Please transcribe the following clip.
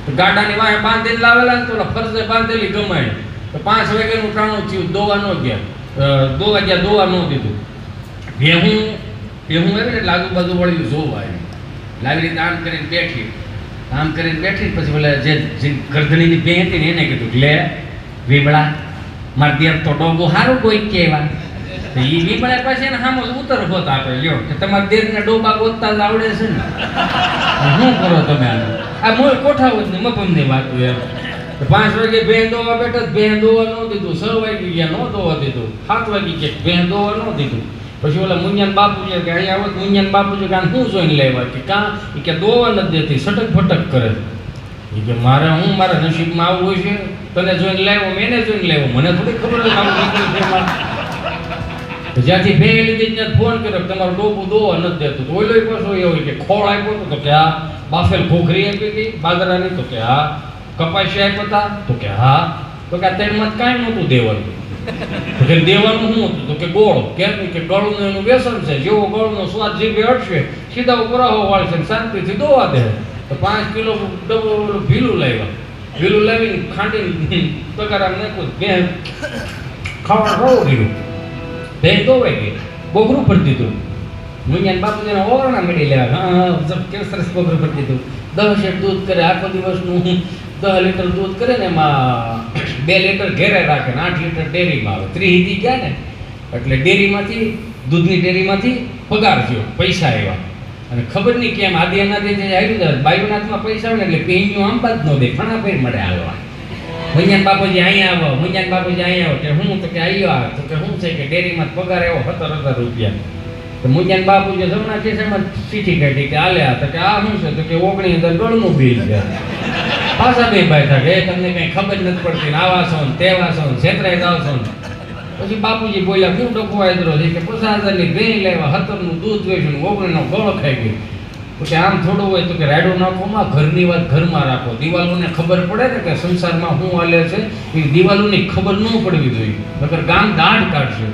તો ગાડાની વાહે બાંધીને લાવેલા ને તો ફરજે બાંધેલી ગમાય તો 5 વાગ્યાનું ટાણું થયું, દોવા ન ગયા, દોવા ન દીધું. ભેહું આવી ને એટલે આજુબાજુ વળ્યું જોવા આવી, લાવી રીતે આમ કરીને બેઠી પછી બોલે જે ગરદણીની બે હતી ને એને કીધું લે વીબળા મારે દેર તો ડોગો સારું કોઈ કહેવા. એ વીબળા પાસે ને સામો ઉત્તર હોત આપે લ્યો કે તમારા દેરના ડોબા ગોતતા જ આવડે છે ને, શું કરો તમે આનું? આ મોય કોઠાઓ જ ને મફમની વાતું એમ. 5 વાગે ભેં દોવા બેઠો, ભેં દોવા ન દીધું. 6 વાગી ગયા ન દોવા દીધું. 7 વાગી ગયા ભેં દોવા ન દીધું. પછી ઓલા મુંજાન બાપુજી કે અહીંયા આવત મુંજાન બાપુજી કાન શું જોઈને લેવા કે કાં કે દોવા નથી દેતી, સટક ફટક કરે. એ કે મારા નસીબમાં આવું હોય છે, તને જોઈને લાવ્યો, મેને જોઈને લાવ્યો, મને થોડી ખબર હોય આવું નીકળ્યું છે મારે. જ્યાંથી ભેં લીધી ત્યાં ફોન કર્યો તમારું ડોબું દોવા નથી દેતું. તો ઓલો પાછો એવો કે ખોળ આપ્યો તો કે હા, બાફેલ ઘોઘરી આપી હતી બાજરાની તો કે હા, કપાસી આપ્યા હતા તો કે હા, તો કે આ તેમાં કાંઈ નહોતું દેવાનું. તો કે દેવાનું શું હતું? તો કે ગોળ. કેમ કે ગળનું એનું વ્યસન છે, જેવો ગળનો સ્વાદ જીભે અટશે સીધા ઉપરાહો વાળશે શાંતિથી દોવા દે. તો 5 કિલો ડબો ભીલું લાવીને ખાંડીને તગારા નાખ્યું, બે ખાવા રહો ગયું, ભેં દોવાઈ ગઈ, બોગરું ભરી દીધું. મુંજાન બાપુજીને ઓરણા મેળી લેવા, હા કેવું સરસ બોગરું ભરી દીધું. 10 શેર દૂધ કરે આખો દિવસનું, 10 લીટર દૂધ કરે ને એમાં 2 લીટર ઘેરે રાખે ને 8 લીટર ડેરીમાં આવે. 30 ગયા ને એટલે ડેરીમાંથી, દૂધની ડેરીમાંથી પગાર થયો, પૈસા આવ્યા. અને ખબર નહીં કેમ આદિ અનાદિ જે આવ્યું ને બાયુનાથમાં પૈસા આવે ને એટલે પેન્યું આંબા જ ન દે, ઘણા ફેર મળે હાલવા. મુંજાન બાપુજી અહીંયા આવો કે હું તો કે આવ્યો તો કે શું છે કે ડેરીમાં પગાર આવ્યો 17,000 રૂપિયા. તો મુંજાન બાપુજી જમણા ખિસ્સામાં ચીઠી કાઢી કે આલ્યા તો કે આ શું છે? તો કે 19,000 ગળનું બિલ છે. પાછા બે ભાઈ થાય કે તમને કઈ ખબર નથી પડતી ને આવા છો ને તેવા છો ને છેતરાઈ જાવ છો ને. પછી બાપુજી બોલ્યા શું ડખો આદરો છે કે 50,000ની ભેં લેવા, 17નું દૂધ વેચ્યું, 19નો ગળો ખાઈ ગયો. તો કે આમ થોડું હોય તો કે રાયડો નાખોમાં, ઘરની વાત ઘરમાં રાખો. દિવાલોને ખબર પડે ને કે સંસારમાં શું હાલે છે, એ દિવાલોની ખબર ન પડવી જોઈએ, નકર ગામ દાઢ કાઢશે.